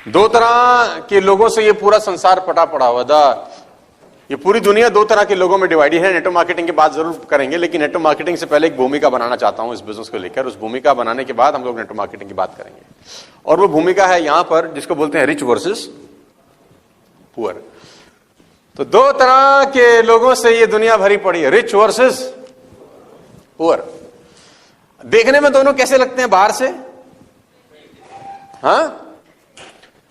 दो तरह के लोगों से ये पूरा संसार पटा पड़ा हुआ ये पूरी दुनिया दो तरह के लोगों में डिवाइडेड है। नेटवर्क मार्केटिंग की बात जरूर करेंगे, लेकिन नेटवर्क मार्केटिंग से पहले एक भूमिका बनाना चाहता हूं इस बिजनेस को लेकर। उस भूमिका बनाने के बाद हम लोग नेटवर्क मार्केटिंग की बात करेंगे, और वो भूमिका है यहां पर जिसको बोलते हैं रिच वर्सेस पुअर। तो दो तरह के लोगों से ये दुनिया भरी पड़ी है, रिच वर्सेस पुअर। देखने में दोनों कैसे लगते हैं बाहर से? हाँ,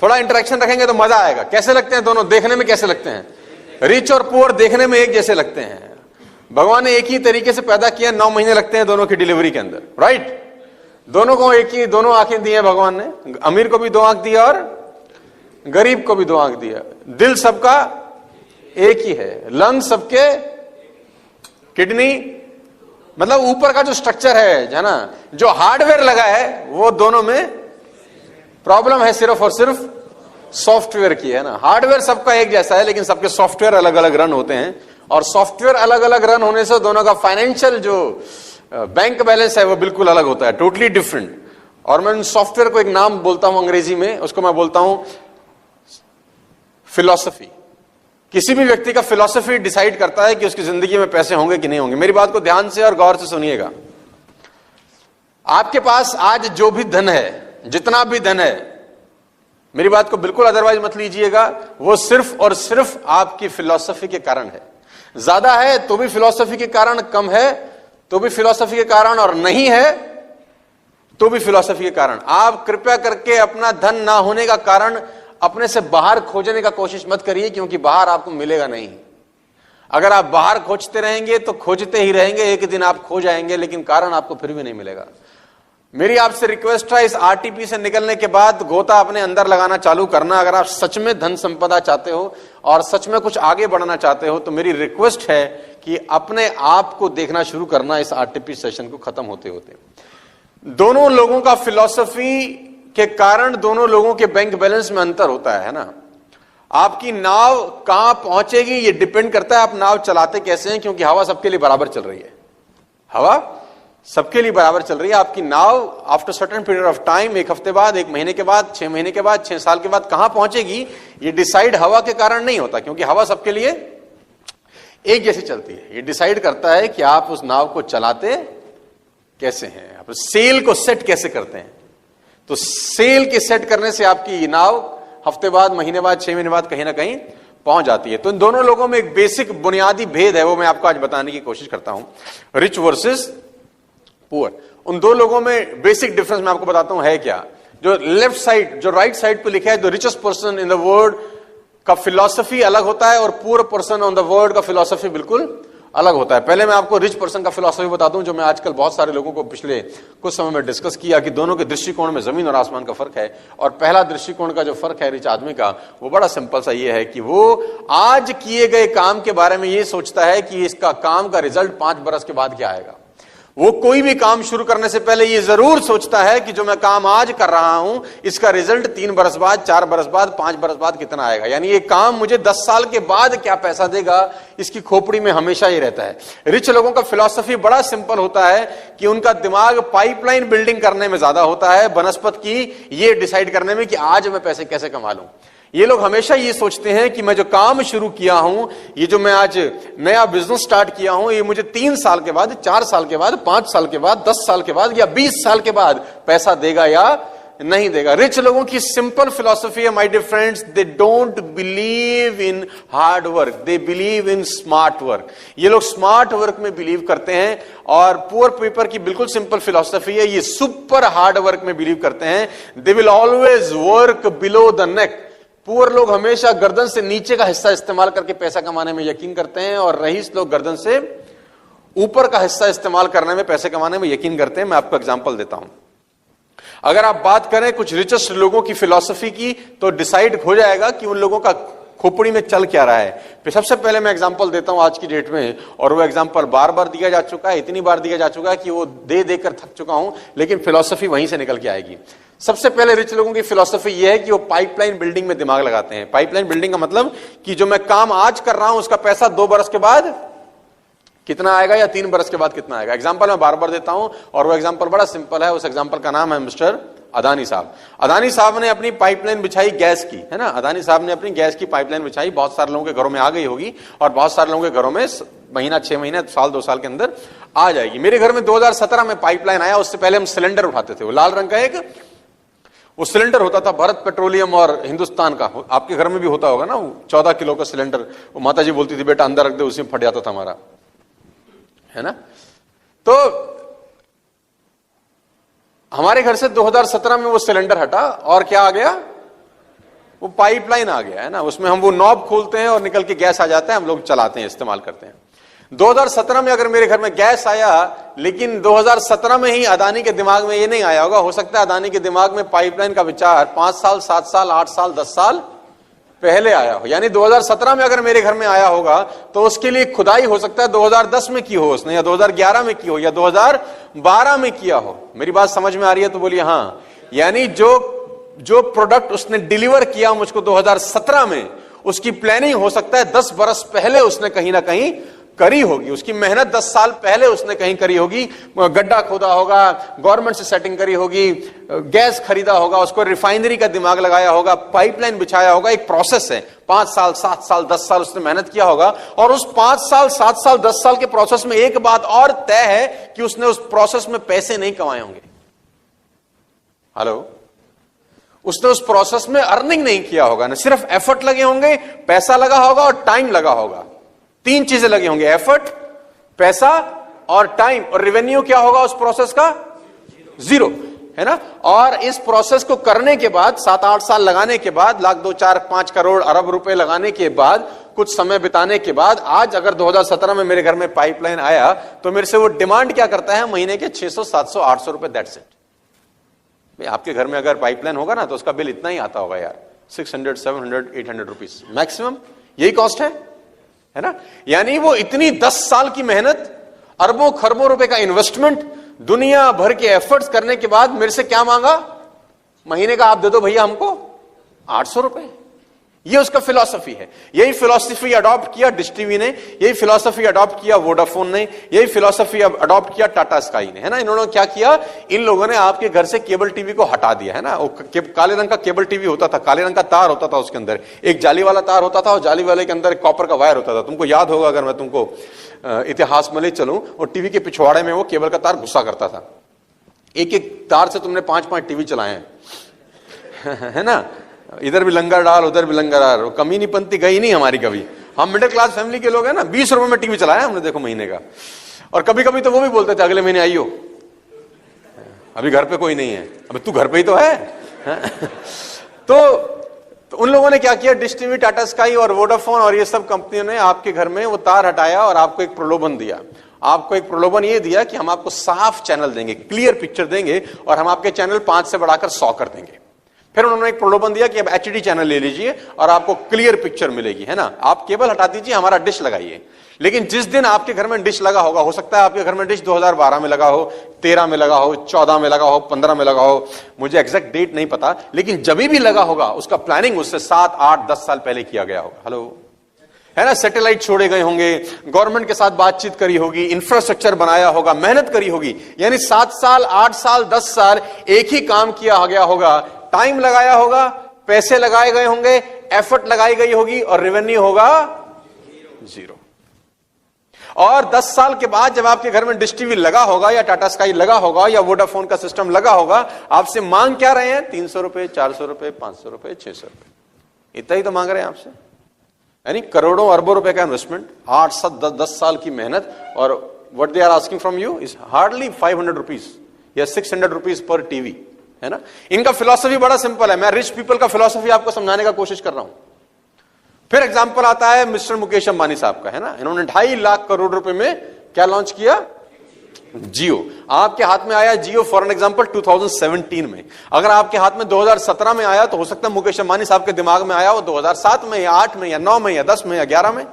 थोड़ा इंटरेक्शन रखेंगे तो मजा आएगा। कैसे लगते हैं दोनों? देखने में कैसे लगते हैं? रिच और पुअर देखने में एक जैसे लगते हैं। भगवान ने एक ही तरीके से पैदा किया, 9 महीने लगते हैं दोनों की डिलीवरी के अंदर, राइट? दोनों को एक ही, दोनों आंखें दी है भगवान ने। अमीर को भी 2 आंख दिया और गरीब को भी 2 आंख दिया। दिल सबका एक ही है, लंग सबके, किडनी, मतलब ऊपर का जो स्ट्रक्चर है ना, जो हार्डवेयर लगा है वो दोनों में प्रॉब्लम है सिर्फ और सिर्फ सॉफ्टवेयर की, है ना। हार्डवेयर सबका एक जैसा है, लेकिन सबके सॉफ्टवेयर अलग अलग रन होते हैं, और सॉफ्टवेयर अलग अलग रन होने से दोनों का फाइनेंशियल जो बैंक बैलेंस है वो बिल्कुल अलग होता है, टोटली डिफरेंट। और मैं सॉफ्टवेयर को एक नाम बोलता हूं अंग्रेजी में, उसको मैं बोलता हूं फिलॉसफी। किसी भी व्यक्ति का फिलॉसफी डिसाइड करता है कि उसकी जिंदगी में पैसे होंगे कि नहीं होंगे। मेरी बात को ध्यान से और गौर से सुनिएगा। आपके पास आज जो भी धन है, जितना भी धन है, मेरी बात को बिल्कुल अदरवाइज मत लीजिएगा, वो सिर्फ और सिर्फ आपकी फिलॉसफी के कारण है। ज्यादा है तो भी फिलॉसफी के कारण, कम है तो भी फिलॉसफी के कारण, और नहीं है तो भी फिलॉसफी के कारण। आप कृपया करके अपना धन ना होने का कारण अपने से बाहर खोजने का कोशिश मत करिए, क्योंकि बाहर आपको मिलेगा नहीं। अगर आप बाहर खोजते रहेंगे तो खोजते ही रहेंगे, एक दिन आप खो जाएंगे, लेकिन कारण आपको फिर भी नहीं मिलेगा। मेरी आपसे रिक्वेस्ट है, इस आरटीपी से निकलने के बाद गोता अपने अंदर लगाना चालू करना। अगर आप सच में धन संपदा चाहते हो और सच में कुछ आगे बढ़ना चाहते हो, तो मेरी रिक्वेस्ट है कि अपने आप को देखना शुरू करना इस आरटीपी सेशन को खत्म होते होते। दोनों लोगों का फिलॉसफी के कारण दोनों लोगों के बैंक बैलेंस में अंतर होता है ना। आपकी नाव कहां पहुंचेगी ये डिपेंड करता है आप नाव चलाते कैसे हैं, क्योंकि हवा सबके लिए बराबर चल रही है। हवा सबके लिए बराबर चल रही है। आपकी नाव after certain period of time, 1 हफ्ते बाद, 1 महीने के बाद, 6 महीने के बाद, 6 साल के बाद कहां पहुंचेगी, ये डिसाइड हवा के कारण नहीं होता, क्योंकि हवा सबके लिए एक जैसी चलती है। ये डिसाइड करता है कि आप उस नाव को चलाते कैसे हैं, आप सेल को सेट कैसे करते हैं। तो सेल के सेट करने से आपकी नाव हफ्ते बाद, महीने बाद, 6 महीने बाद कहीं ना कहीं पहुंच जाती है। तो इन दोनों लोगों में एक बेसिक बुनियादी भेद है, वो मैं आपको आज बताने की कोशिश करता हूं। रिच वर्सेस पुअर, उन दो लोगों में बेसिक डिफरेंस मैं आपको बताता हूं है क्या। जो लेफ्ट साइड, जो राइट साइड पे लिखा है, the richest person in the world का फिलॉसफी अलग होता है, और poor person on the world का फिलॉसफी बिल्कुल अलग होता है। पहले मैं आपको रिच पर्सन का फिलॉसफी बताता हूं, जो मैं आजकल बहुत सारे लोगों को पिछले कुछ समय में डिस्कस किया कि दोनों के दृष्टिकोण में जमीन और आसमान का फर्क है। और पहला दृष्टिकोण का जो फर्क है रिच आदमी का, वो बड़ा सिंपल सा ये है कि वो आज किए गए काम के बारे में ये सोचता है कि इसका काम का रिजल्ट 5 बरस के बाद क्या आएगा। वो कोई भी काम शुरू करने से पहले ये जरूर सोचता है कि जो मैं काम आज कर रहा हूं, इसका रिजल्ट 3 बरस बाद, 4 बरस बाद, 5 बरस बाद कितना आएगा। यानी ये काम मुझे 10 साल के बाद क्या पैसा देगा, इसकी खोपड़ी में हमेशा ही रहता है। रिच लोगों का फिलॉसफी बड़ा सिंपल होता है कि उनका दिमाग पाइपलाइन बिल्डिंग करने में ज्यादा होता है, बनस्पत की ये डिसाइड करने में कि आज मैं पैसे कैसे कमा लूं। ये लोग हमेशा ये सोचते हैं कि मैं जो काम शुरू किया हूं, ये जो मैं आज नया बिजनेस स्टार्ट किया हूं, ये मुझे 3 साल के बाद, 4 साल के बाद, 5 साल के बाद, 10 साल के बाद या 20 साल के बाद पैसा देगा या नहीं देगा। रिच लोगों की सिंपल फिलॉसफी है, my dear friends, they don't believe in hard work, they believe in smart work. ये लोग स्मार्ट वर्क में बिलीव करते हैं। और पुअर पीपल की बिल्कुल सिंपल फिलॉसफी है, ये सुपर हार्ड वर्क में बिलीव करते हैं। They will always work below the neck. Poor लोग हमेशा गर्दन से नीचे का हिस्सा इस्तेमाल करके पैसा कमाने में यकीन करते हैं, और रईस लोग गर्दन से ऊपर का हिस्सा इस्तेमाल करने में, पैसे कमाने में यकीन करते हैं। मैं आपको एग्जांपल देता हूं। अगर आप बात करें कुछ रिचेस्ट लोगों की फिलॉसफी की, तो डिसाइड हो जाएगा कि उन लोगों का खोपड़ी में चल क्या रहा है। सबसे पहले मैं एग्जांपल देता हूं आज की डेट में, और वो एग्जांपल बार बार दिया जा चुका है, इतनी बार दिया जा चुका है कि वो दे देकर थक चुका हूं, लेकिन फिलॉसफी वहीं से निकल के आएगी। सबसे पहले रिच लोगों की फिलॉसफी ये है कि वो पाइपलाइन बिल्डिंग में दिमाग लगाते हैं। पाइपलाइन बिल्डिंग का मतलब कि जो मैं काम आज कर रहा हूं उसका पैसा 2 बरस के बाद कितना आएगा या 3 बरस के बाद कितना आएगा। एग्जांपल मैं बार बार देता हूं, और वो एग्जांपल बड़ा सिंपल है। उस एग्जांपल का नाम है मिस्टर अदानी साहब। अदानी साहब ने अपनी पाइपलाइन बिछाई गैस की, है ना, अदानी साहब ने अपनी गैस की पाइपलाइन बिछाई, बहुत सारे लोगों के घरों में आ गई होगी और बहुत सारे लोगों के घरों में महीना 6 महीने साल 2 साल के अंदर आ जाएगी। मेरे घर में 2017 में पाइपलाइन आया, उससे पहले हम सिलेंडर उठाते थे, वो लाल रंग का एक वो सिलेंडर होता था, भारत पेट्रोलियम और हिंदुस्तान का। आपके घर में भी होता होगा ना, वो 14 किलो का सिलेंडर, वो माता जी बोलती थी बेटा अंदर रख दे, उसी में फट जाता था हमारा, है ना। तो हमारे घर से 2017 में वो सिलेंडर हटा और क्या आ गया, वो पाइपलाइन आ गया, है ना। उसमें हम वो नॉब खोलते हैं और निकल के गैस आ जाता है, हम लोग चलाते हैं, इस्तेमाल करते हैं। 2017 में अगर मेरे घर में गैस आया, लेकिन 2017 में ही अदानी के दिमाग में ये नहीं आया होगा, हो सकता है अदानी के दिमाग में पाइपलाइन का विचार 5 साल 7 साल 8 साल 10 साल पहले आया हो। यानी 2017 में अगर मेरे घर में आया होगा तो उसके लिए खुदाई हो सकता है 2010 में की हो उसने, या 2011 में की हो, या 2012 में किया हो। मेरी बात समझ में आ रही है तो बोलिए हाँ। यानी जो प्रोडक्ट उसने डिलीवर किया मुझको 2017 में, उसकी प्लानिंग हो सकता है 10 बरस पहले उसने कहीं ना कहीं करी होगी, उसकी मेहनत 10 साल पहले उसने कहीं करी होगी। गड्ढा खोदा होगा, गवर्नमेंट से सेटिंग करी होगी, गैस खरीदा होगा, उसको रिफाइनरी का दिमाग लगाया होगा, पाइपलाइन बिछाया होगा। एक प्रोसेस है, 5 साल 7 साल 10 साल उसने मेहनत किया होगा। और उस 5 साल 7 साल 10 साल के प्रोसेस में एक बात और तय है कि उसने उस प्रोसेस में पैसे नहीं कमाए होंगे। हेलो, उसने उस प्रोसेस में अर्निंग नहीं किया होगा, ना सिर्फ एफर्ट लगे होंगे, पैसा लगा होगा और टाइम लगा होगा। 3 चीजें लगी होंगी, एफर्ट, पैसा और टाइम। और रेवेन्यू क्या होगा उस प्रोसेस का? 0, है ना। और इस प्रोसेस को करने के बाद 7-8 साल लगाने के बाद, लाख 2 4 5 करोड़ अरब रुपए लगाने के बाद, कुछ समय बिताने के बाद, आज अगर 2017 में मेरे घर में पाइपलाइन आया तो मेरे से वो डिमांड क्या करता है? महीने के 600 700 800 रुपए, दैट्स इट। आपके घर में अगर पाइपलाइन होगा ना तो उसका बिल इतना ही आता होगा यार, 600 700 800 रुपीज मैक्सिमम, यही कॉस्ट है ना। यानी वो इतनी 10 साल की मेहनत, अरबों खरबों रुपए का इन्वेस्टमेंट, दुनिया भर के एफर्ट्स करने के बाद मेरे से क्या मांगा? महीने का आप दे दो भैया हमको 800 रुपए। ये उसका फिलॉसफी है। यही फिलॉसफी अडॉप्ट किया डिश टीवी ने, यही फिलॉसफी अडॉप्ट किया वोडाफोन ने, यही फिलॉसफी अडॉप्ट किया टाटा स्काई ने, है ना। इन्होंने क्या किया? इन लोगों ने आपके घर से केबल टीवी को हटा दिया, है ना। काले रंग का केबल टीवी होता था, काले रंग का तार होता था, उसके अंदर एक जाली वाला तार होता था और जाली वाले के अंदर एक कॉपर का वायर होता था। तुमको याद होगा, अगर मैं तुमको इतिहास में ले चलूं, और टीवी के पिछवाड़े में वो केबल का तार घुसा करता था। एक एक तार से तुमने 5-5 टीवी चलाए हैं है ना। इधर भी लंगर डाल, उधर भी लंगर डाल, कमी नहीं पंती गई नहीं हमारी कभी। हम मिडिल क्लास फैमिली के लोग हैं ना, 20 रुपए में टीवी चलाया हमने, देखो महीने का। और कभी कभी तो वो भी बोलते थे अगले महीने आइयो, अभी घर पे कोई नहीं है। अबे तू घर पे ही तो है तो उन लोगों ने क्या किया? डिश टीवी, टाटा स्काई और वोडाफोन और ये सब कंपनियों ने आपके घर में वो तार हटाया और आपको एक प्रलोभन दिया। आपको एक प्रलोभन ये दिया कि हम आपको साफ चैनल देंगे, क्लियर पिक्चर देंगे, और हम आपके चैनल 5 से बढ़ाकर 100 कर देंगे। फिर उन्होंने एक प्रलोभन दिया कि अब एचडी चैनल ले लीजिए और आपको क्लियर पिक्चर मिलेगी, है ना। आप केबल हटा दीजिए, हमारा डिश लगाइए। लेकिन जिस दिन आपके घर में डिश लगा होगा, हो सकता है आपके घर में डिश 2012 में लगा हो, 13 में लगा हो, 14 में लगा हो, 15 में लगा हो, मुझे एग्जैक्ट डेट नहीं पता, लेकिन जब भी लगा होगा उसका प्लानिंग उससे 7 8 10 साल पहले किया गया होगा। हेलो, है ना। सैटेलाइट छोड़े गए होंगे, गवर्नमेंट के साथ बातचीत करी होगी, इंफ्रास्ट्रक्चर बनाया होगा, मेहनत करी होगी। यानी 7 साल 8 साल 10 साल एक ही काम किया गया होगा, टाइम लगाया होगा, पैसे लगाए गए होंगे, एफर्ट लगाई गई होगी, और रेवेन्यू होगा 0। और 10 साल के बाद जब आपके घर में डिश टीवी लगा होगा, या टाटा स्काई लगा होगा, या वोडाफोन का सिस्टम लगा होगा, आपसे मांग क्या रहे हैं? 300 रुपए, 400 रुपए, 500 रुपए, 600 रुपए, इतना ही तो मांग रहे हैं आपसे। यानी करोड़ों अरबों रुपए का इन्वेस्टमेंट, 8 7 10 साल की मेहनत, और what they are asking from you is hardly 500 rupees या 600 रुपीज पर टीवी, है ना। इनका फिलॉसफी बड़ा सिंपल है। मैं रिच पीपल का फिलॉसफी आपको समझाने का कोशिश कर रहा हूं। फिर एग्जांपल आता है मिस्टर मुकेश अंबानी साहब का, है ना। इन्होंने 2.5 लाख करोड़ रुपए में क्या लॉन्च किया? जियो। आपके हाथ में आया जियो फॉर एन एग्जांपल 2017 में। अगर आपके हाथ में 2017 में आया तो हो सकता है मुकेश अंबानी साहब के दिमाग में आया वो 2007 में या 8 में या 9 में या 10 में या 11 में,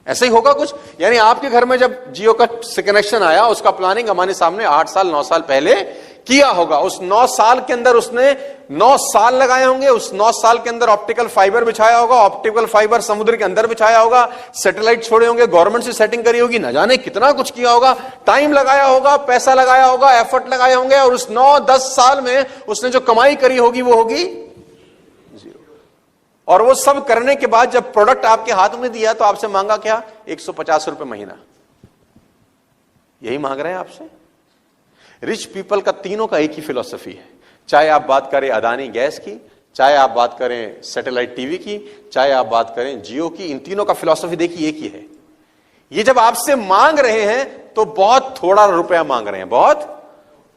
ऐसे ही होगा कुछ। यानी आपके घर में जब जियो का कनेक्शन आया, उसका प्लानिंग अंबानी साहब ने 8 साल 9 साल पहले किया होगा, उस 9 साल के अंदर उसने 9 साल लगाए होंगे, उस 9 साल के अंदर ऑप्टिकल फाइबर बिछाया होगा, ऑप्टिकल फाइबर समुद्र के अंदर बिछाया होगा, सैटेलाइट छोड़े होंगे, गवर्नमेंट से सेटिंग करी होगी, न जाने कितना कुछ किया होगा, टाइम लगाया होगा, पैसा लगाया होगा, एफर्ट लगाए होंगे, और उस 9-10 साल में उसने जो कमाई करी होगी वो होगी जीरो। और वो सब करने के बाद जब प्रोडक्ट आपके हाथ में दिया तो आपसे मांगा क्या? 150 रुपए महीना। यही मांग रहे हैं आपसे। रिच पीपल का तीनों का एक ही फिलॉसफी है, चाहे आप बात करें अदानी गैस की, चाहे आप बात करें सैटेलाइट टीवी की, चाहे आप बात करें जियो की, इन तीनों का फिलॉसफी देखिए एक ही है। ये जब आपसे मांग रहे हैं तो बहुत थोड़ा रुपया मांग रहे हैं, बहुत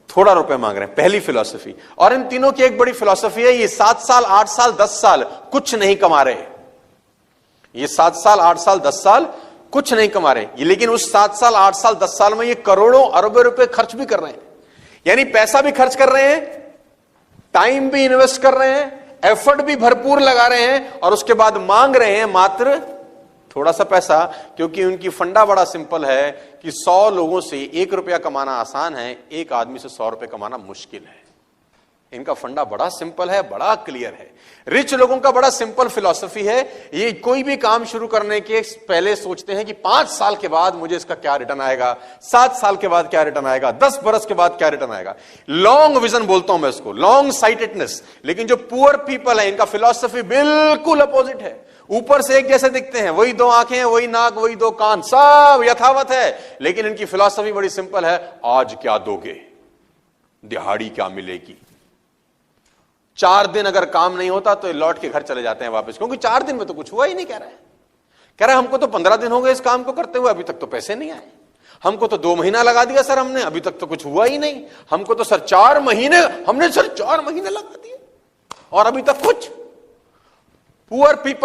थोड़ा रुपया मांग रहे हैं, पहली फिलॉसफी। और इन तीनों की एक बड़ी फिलॉसफी है, ये 7 साल 8 साल 10 साल कुछ नहीं कमा रहे, ये 7 साल 8 साल 10 साल कुछ नहीं कमा रहे, ये लेकिन उस 7 साल 8 साल 10 साल में ये करोड़ों अरबों रुपए खर्च भी कर रहे हैं। यानी पैसा भी खर्च कर रहे हैं, टाइम भी इन्वेस्ट कर रहे हैं, एफर्ट भी भरपूर लगा रहे हैं, और उसके बाद मांग रहे हैं मात्र थोड़ा सा पैसा, क्योंकि उनकी फंडा बड़ा सिंपल है कि 100 लोगों से 1 रुपया कमाना आसान है, एक आदमी से 100 रुपए कमाना मुश्किल है। इनका फंडा बड़ा सिंपल है, बड़ा क्लियर है। रिच लोगों का बड़ा सिंपल फिलॉसफी है, ये कोई भी काम शुरू करने के पहले सोचते हैं कि 5 साल के बाद मुझे इसका क्या रिटर्न आएगा, 7 साल के बाद क्या रिटर्न आएगा, 10 बरस के बाद क्या रिटर्न आएगा। लॉन्ग विजन बोलता हूं मैं इसको, लॉन्ग साइटेडनेस। लेकिन जो पुअर पीपल है, इनका फिलॉसफी बिल्कुल अपोजिट है। ऊपर से एक जैसे दिखते हैं, वही 2 आंखें हैं, वही नाक, वही 2 कान, सब यथावत है, लेकिन इनकी फिलॉसफी बड़ी सिंपल है। आज क्या दोगे, दिहाड़ी क्या मिलेगी। 4 दिन अगर काम नहीं होता तो लौट के घर चले जाते हैं वापस, क्योंकि 4 दिन में तो कुछ हुआ ही नहीं। कह रहा है हमको तो 15 दिन हो गए इस काम को करते हुए, अभी तक तो पैसे नहीं आए। हमको तो 2 महीना लगा दिया सर हमने, अभी तक तो कुछ हुआ ही नहीं। हमको तो सर 4 महीने, हमने सर 4 महीने लगा दिए और अभी तक कुछ। Poor people